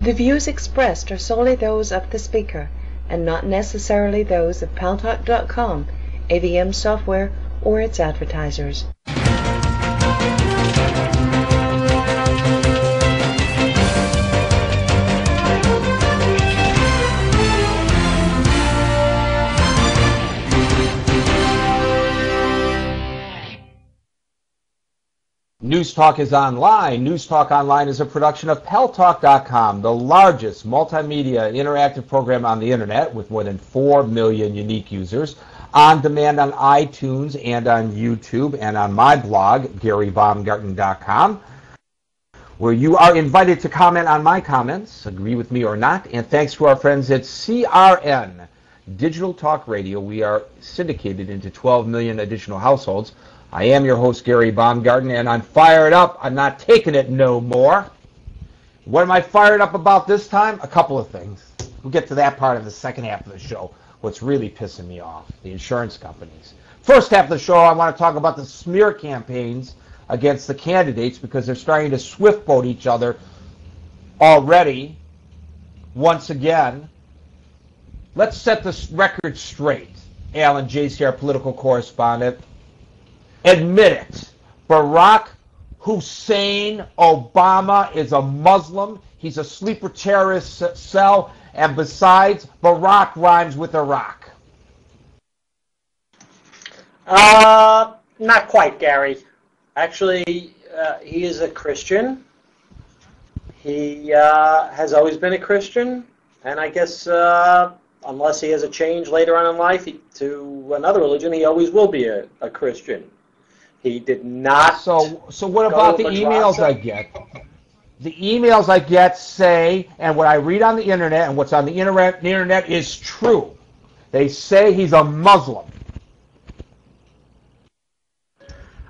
The views expressed are solely those of the speaker and not necessarily those of Paltalk.com, AVM software, or its advertisers. News Talk is online. News Talk Online is a production of Paltalk.com, the largest multimedia interactive program on the internet with more than 4 million unique users, on demand on iTunes and on YouTube and on my blog, GaryBaumgarten.com, where you are invited to comment on my comments, agree with me or not, and thanks to our friends at CRN, Digital Talk Radio, we are syndicated into 12 million additional households. I am your host, Gary Baumgarten, and I'm fired up. I'm not taking it no more. What am I fired up about this time? A couple of things. We'll get to that part of the second half of the show. What's really pissing me off, the insurance companies. First half of the show, I want to talk about the smear campaigns against the candidates because they're starting to swift boat each other already, once again. Let's set this record straight. Alan JC, political correspondent. Admit it. Barack Hussein Obama is a Muslim. He's a sleeper terrorist cell. And besides, Barack rhymes with Iraq. Not quite, Gary. Actually, he is a Christian. He has always been a Christian. And I guess unless he has a change later on in life to another religion, he always will be a Christian. He did not. So what about the emails I get? The emails I get say, and what I read on the internet, and what's on the internet is true. They say he's a Muslim.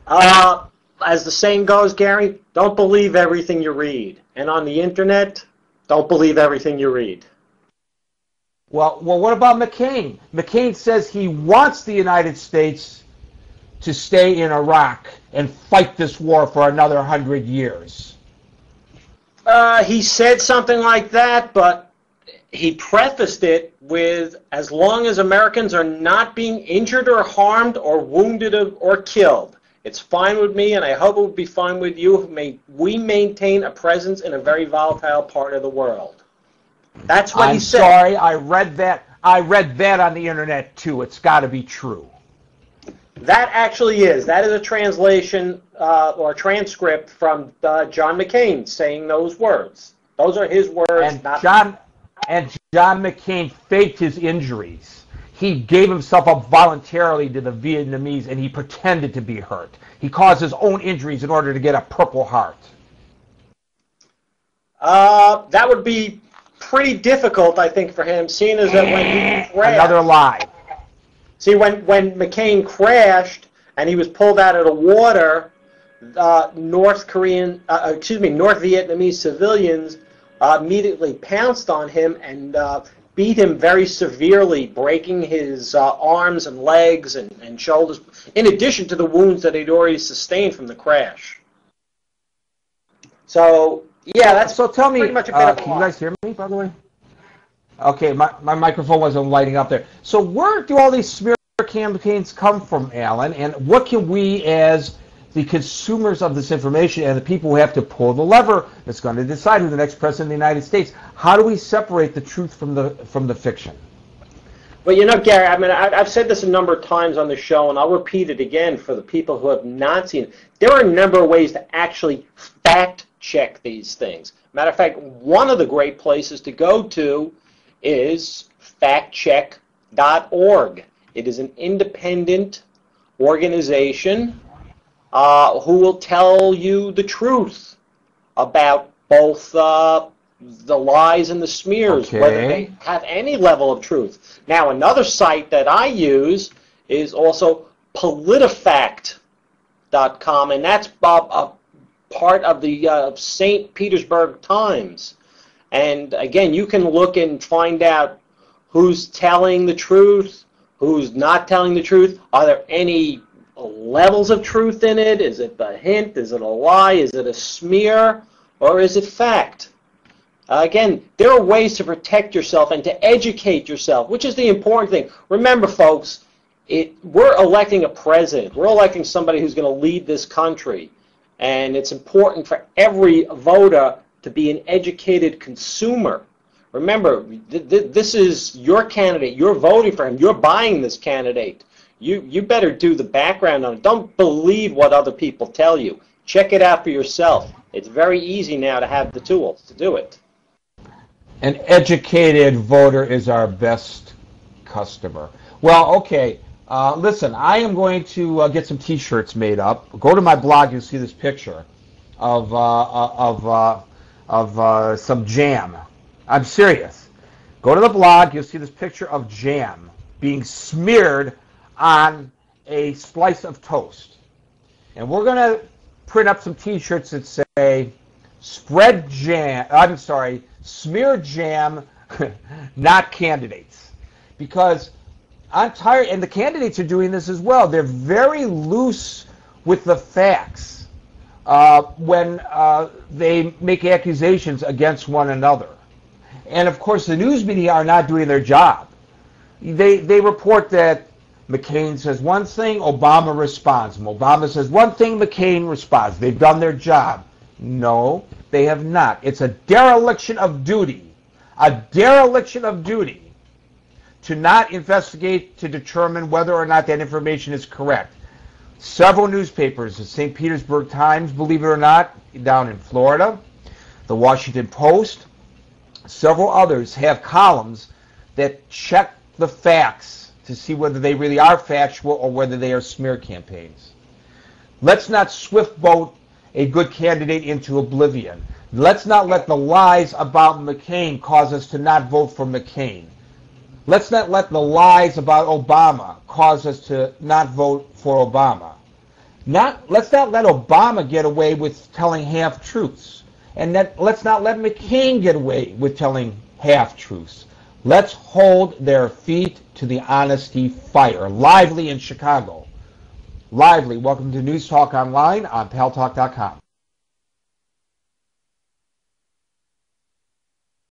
As the saying goes, Gary, don't believe everything you read. And on the internet, don't believe everything you read. Well, what about McCain? McCain says he wants the United States to stay in Iraq and fight this war for another 100 years. He said something like that, but he prefaced it with, as long as Americans are not being injured or harmed or wounded or killed, it's fine with me, and I hope it would be fine with you if we maintain a presence in a very volatile part of the world. That's what he said. I'm sorry, I read that on the internet too. It's got to be true. That actually is. That is a translation or a transcript from John McCain saying those words. Those are his words. And John McCain faked his injuries. He gave himself up voluntarily to the Vietnamese, and he pretended to be hurt. He caused his own injuries in order to get a Purple Heart. That would be pretty difficult, I think, for him, seeing as that when he crashed. Another lie. See, when McCain crashed and he was pulled out of the water, North Vietnamese civilians immediately pounced on him and beat him very severely, breaking his arms and legs and shoulders, in addition to the wounds that he'd already sustained from the crash. So, yeah, that's tell me, pretty much a bit of a can you guys hear me, by the way? Okay, my microphone wasn't lighting up there. So where do all these smear campaigns come from, Alan? And what can we, as the consumers of this information and the people who have to pull the lever that's going to decide who the next president of the United States, how do we separate the truth from the fiction? Well, you know, Gary, I mean, I've said this a number of times on the show, and I'll repeat it again for the people who have not seen it. There are a number of ways to actually fact-check these things. Matter of fact, one of the great places to go to is factcheck.org. It is an independent organization who will tell you the truth about both the lies and the smears, whether they have any level of truth. Now, another site that I use is also politifact.com, and that's a part of the St. Petersburg Times. And again, you can look and find out who's telling the truth, who's not telling the truth. Are there any levels of truth in it? Is it a hint? Is it a lie? Is it a smear? Or is it fact? Again, there are ways to protect yourself and to educate yourself, which is the important thing. Remember, folks, we're electing a president. We're electing somebody who's going to lead this country. And it's important for every voter to be an educated consumer. Remember, this is your candidate. You're voting for him. You're buying this candidate. You better do the background on it. Don't believe what other people tell you. Check it out for yourself. It's very easy now to have the tools to do it. An educated voter is our best customer. Well, okay. Listen, I am going to get some T-shirts made up. Go to my blog. You'll see this picture of some jam. I'm serious. Go to the blog. You'll see this picture of jam being smeared on a slice of toast. And we're going to print up some T-shirts that say, smear jam, not candidates. Because I'm tired, and the candidates are doing this as well. They're very loose with the facts when they make accusations against one another. And of course, the news media are not doing their job. They report that McCain says one thing, Obama responds. Obama says one thing, McCain responds. They've done their job. No, they have not. It's a dereliction of duty. A dereliction of duty to not investigate to determine whether or not that information is correct. Several newspapers, the St. Petersburg Times, believe it or not, down in Florida, the Washington Post, several others have columns that check the facts to see whether they really are factual or whether they are smear campaigns. Let's not swift boat a good candidate into oblivion. Let's not let the lies about McCain cause us to not vote for McCain. Let's not let the lies about Obama cause us to not vote for Obama. Let's not let Obama get away with telling half-truths. And let's not let McCain get away with telling half-truths. Let's hold their feet to the honesty fire. Lively in Chicago. Lively, welcome to News Talk Online on Paltalk.com.